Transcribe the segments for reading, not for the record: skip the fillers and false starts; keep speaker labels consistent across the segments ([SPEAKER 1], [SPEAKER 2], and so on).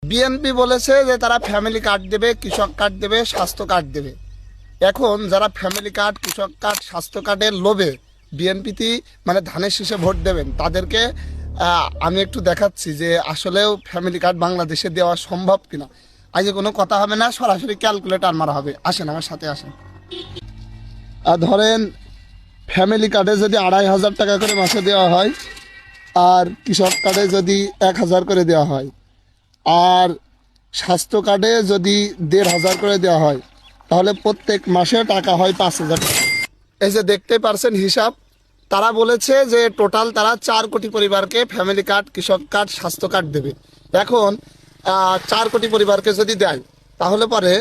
[SPEAKER 1] BNP বলেছে যে তারা ফ্যামিলি কার্ড দেবে, কৃষক কার্ড দেবে, স্বাস্থ্য কার্ড দেবে। এখন যারা ফ্যামিলি কার্ড, কৃষক কার্ড, স্বাস্থ্য কার্ডের লোভে বিএনপিতে মানে ধানের শীষে ভোট দেবেন, তাদেরকে আমি একটু দেখাচ্ছি যে আসলেও ফ্যামিলি কার্ড বাংলাদেশে দেওয়া সম্ভব কিনা। আজ কোনো কথা হবে না, সরাসরি ক্যালকুলেটার মারা হবে। আসেন আমার সাথে আসেন। ধরেন ফ্যামিলি কার্ডে যদি 2,500 টাকা করে মাসে দেওয়া হয়, আর কৃষক কার্ডে যদি 1,000 করে দেওয়া হয়, আর স্বাস্থ্য কার্ডে যদি 1,500 করে দেওয়া হয়, তাহলে প্রত্যেক মাসে টাকা হয় 5,000 টাকা। এই যে দেখতে পারছেন হিসাব। তারা বলেছে যে টোটাল তারা 4 কোটি পরিবারকে ফ্যামিলি কার্ড, কৃষক কার্ড, স্বাস্থ্য কার্ড দেবে। এখন 4 কোটি পরিবারকে যদি দেয়, তাহলে পরে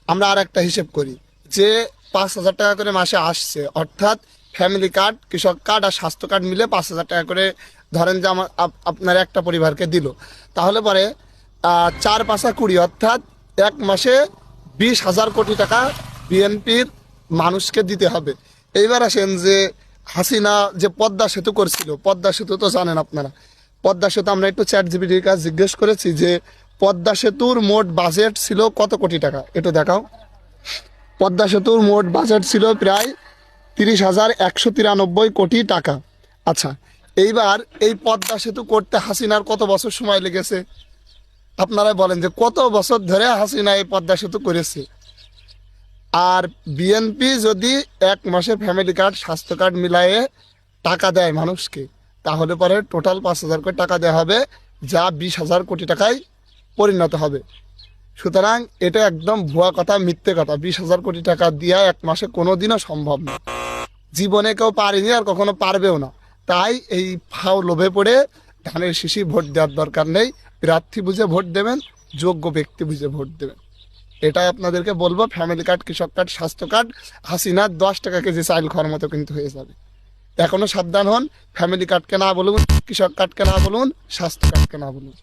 [SPEAKER 1] আমরা আর একটা হিসেব করি যে 5,000 টাকা করে মাসে আসছে, অর্থাৎ ফ্যামিলি কার্ড, কৃষক কার্ড আর স্বাস্থ্য কার্ড মিলে 5,000 টাকা করে ধরেন যে আপনার একটা পরিবারকে দিল। তাহলে পরে 4 5 20, অর্থাৎ এক মাসে 20,000 কোটি টাকা বিএনপির মানুষকে দিতে হবে। এইবার আসেন যে হাসিনা যে পদ্মা সেতু করছিল, পদ্মা সেতু তো জানেন আপনারা। পদ্মা সেতু আমরা একটু ChatGPT-র কাছে জিজ্ঞেস করেছি যে পদ্মা সেতুর মোট বাজেট ছিল কত কোটি টাকা, একটু দেখাও। পদ্মা সেতুর মোট বাজেট ছিল প্রায় 30,193 কোটি টাকা। আচ্ছা, এইবার এই পদ্মা সেতু করতে হাসিনার কত বছর সময় লেগেছে? আপনারা বলেন যে কত বছর ধরে হাসিনা এই পদ্মা সেতু করেছে। আর বিএনপি যদি এক মাসে ফ্যামিলি কার্ড, স্বাস্থ্য কার্ড মিলায়ে টাকা দেয় মানুষকে, তাহলে পরে টোটাল 5,000 কোটি টাকা দেওয়া হবে, যা 20,000 কোটি টাকায় পরিণত হবে। সুতরাং এটা একদম ভুয়া কথা, মিথ্যে কথা। 20,000 কোটি টাকা দিয়া এক মাসে কোনোদিনও সম্ভব না, জীবনে কেউ পারেনি আর কখনো পারবেও না। তাই এই ফাও লোভে পড়ে ধানের শীষে ভোট দেওয়ার দরকার নেই। প্রার্থী বুঝে ভোট দেবেন, যোগ্য ব্যক্তি বুঝে ভোট দেবেন। এটাই আপনাদেরকে বলবো। ফ্যামিলি কার্ড, কৃষক কার্ড, স্বাস্থ্য কার্ড হাসিনার 10 টাকা কেজি চাইল খাওয়ার মতো কিন্তু হয়ে যাবে। এখনো সাবধান হন। ফ্যামিলি কার্ডকে না বলুন, কৃষক কার্ডকে না বলুন, স্বাস্থ্য কার্ডকে না বলুন।